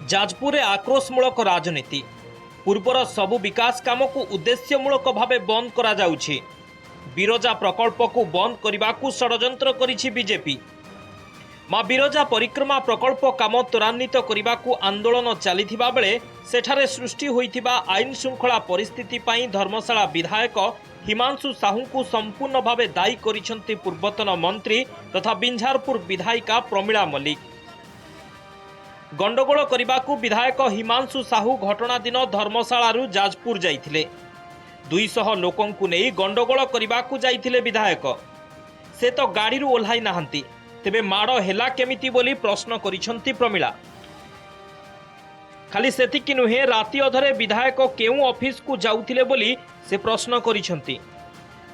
जाजपुर आक्रोशमूलक राजनीति पूर्वर सबु विकास काम को उद्देश्यमूलक भाव बंद करा जाउछि। बिरजा प्रकल्प को बंद करने को षड्यंत्र करिछि बीजेपी। मां बिरजा परिक्रमा प्रकल्प काम त्वरान्वित करने को आंदोलन चलिथिबा बेले सेठारे सृष्टि होइथिबा आईन श्रृंखला परिस्थिति पई धर्मशाला विधायक हिमांशु साहू को संपूर्ण भाव दायी करिसेंति पूर्वतन मंत्री तथा बिंझारपुर विधायिका प्रमीला मल्लिक। गंडगोल करने को विधायक हिमांशु साहू घटना दिन धर्मशाला जाजपुर जाइथिले। 200 लोकों को नहीं गंडगोल करने को जाइथिले विधायक। से तो गाड़ी ओह्लाई नाहंती, तेबे माड़ हेला केमिति बोली प्रश्न करिसेंति प्रमीला। खाली सेतिकी नुहे, राति अधरे विधायक केउ ऑफिस को जाउथिले बोली से प्रश्न करिसेंति।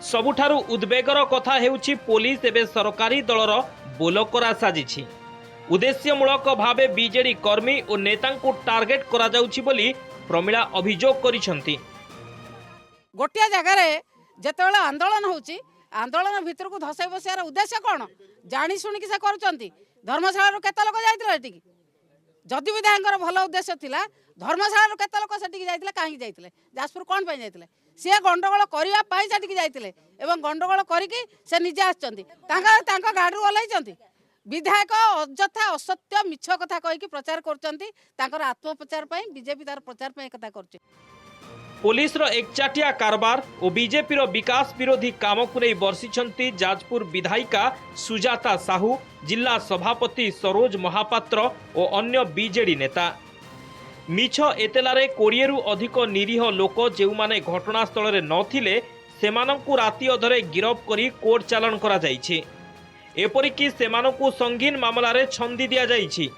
सबुठारु उद्वेगर कथा हेउछि पुलिस एबे सरकारी दलर बोलकरा साजिछि। उद्देश्यमूलक भावे बीजेडी कर्मी और नेता को टार्गेट करा जाउछि बोली प्रमीला अभियोग करिसेंति। गोटिया जगार जेतेबेले आंदोलन होउछि, आंदोलन भितर को धसाई बसियार उद्देश्य कौन जानी शुणी से करुँच। धर्मशाला केते लोक जाइथिले? जदि विधायक भल उद्देश्य थिला, धर्मशाला केते लोक सेटिक जाइथिले? काहे जाइथिले? जाजपुर कोन पय जाइथिले? सी गंडगोल करबा पय सेटिक जाइथिले एवं गंडगोल करिकि से निजे आछंती। तांका गाड़ी ओह्लाइछंती। विधायक अଯଥା असत्य मिछ कथा कहिकि प्रचार करछंती। तांकर आत्मप्रचार पय बीजेपी तार प्रचार पय कथा करछ। पुलिस रो एकचाटिया कारबार और बीजेपी रो विकास विरोधी काम को नहीं बर्षिछंती जाजपुर विधायिका सुजाता साहू, जिला सभापति सरोज महापात्र और अन्य बीजेडी नेता। मिछ एतेलारे 20 रु अधिक निरीह लोक जेउ माने घटनास्थल रे नथिले सेमानंकु राति अधरे गिरफ करी कोर्ट चालान करा जाइछि। एपरिकी सेमानंकु संगीन मामलारे छंदी दिया जाइछि।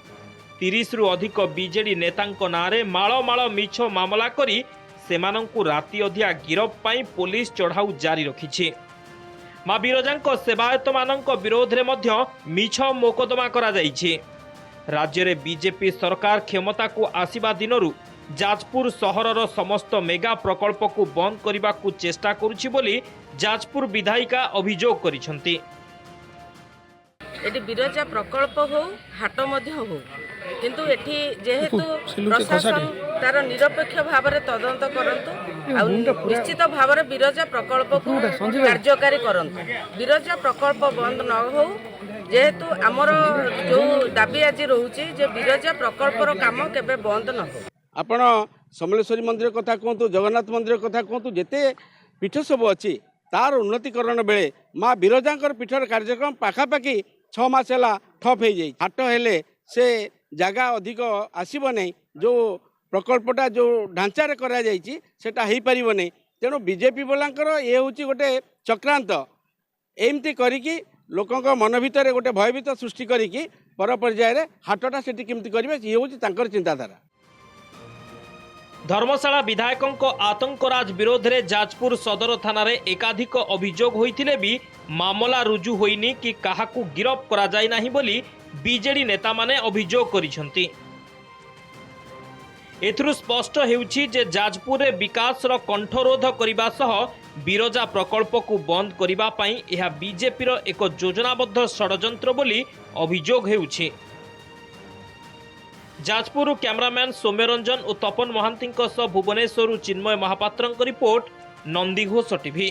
30 रु अधिक बीजेडी नेतांक नारे माळ माळ मिछ मामला करी सेमानंकु राति अधिया गिरफ पाई पुलिस चढ़ाऊ जारी रखिछि। मां बिरजांक सेवायत मानंक विरोध रे मध्य मिछ मोकदमा करा जाइछि। राज्य रे बीजेपी सरकार क्षमता को आसीबा दिनरु जाजपुर सहरर समस्त मेगा प्रकल्प को बंद करने को चेष्टा करुछि बोली जाजपुर विधायिका अभियोग करिसेंति। एटी बिरजा प्रकल्प हो हाट मध्य हो किंतु एठी जेहेतु प्रशासन तार निरपेक्ष भाव में तदंत करंतु निश्चित भाव में बिरजा प्रकल्प को कार्यकारी करंतु। बिरजा प्रकल्प बंद न हो जेहेतु आमर जो दाबी आज रोचे जे बिरजा प्रकल्पर काम केबे बंद न हो। आपण समलेश्वरी मंदिर कथा कहतु, जगन्नाथ मंदिर कथा कहतु, जेते पीठ सब अच्छी तार उन्नतीकरण बेले माँ बिरजांकर पीठर कार्यक्रम पाखापाखि 6 मास है ठप हो जाए। हाट हेले से जगह अधिक आसब नहीं, जो प्रकल्पटा जो ढांचार करा जाइछि सेटा हो पार नहीं। तेणु बीजेपी वालांकर ये हूँ गोटे चक्रांत, एमती करिकी लोकंक मन भितर गोटे भयभीत सृष्टि करिकी पर पर्यायर हाटटा सेठी केमती करिवे ये हूँ तांकर चिंताधारा। धर्मशाला विधायकों आतंकराज विरोध में जाजपुर सदर थाना रे एकाधिक अभियोग होइथिले भी मामला रुजु होइनी कि काहाकू गिरफ करा जाय नाही बोली बीजेडी नेता माने अभियोग करिसेंति। एथुरु स्पष्ट हेउछि जे जाजपुर रे विकास रो कंठरोध करिबा सह बिरजा प्रकल्प को बंद करिबा पई एहा बीजेपी रो एक योजनाबद्ध षड्यंत्र बोली अभियोग हेउछि। जाजपुर कैमरामैन सौम्यरंजन और तपन महांती भुवनेश्वर चिन्मय महापात्र रिपोर्ट, नंदीघोष टीवी।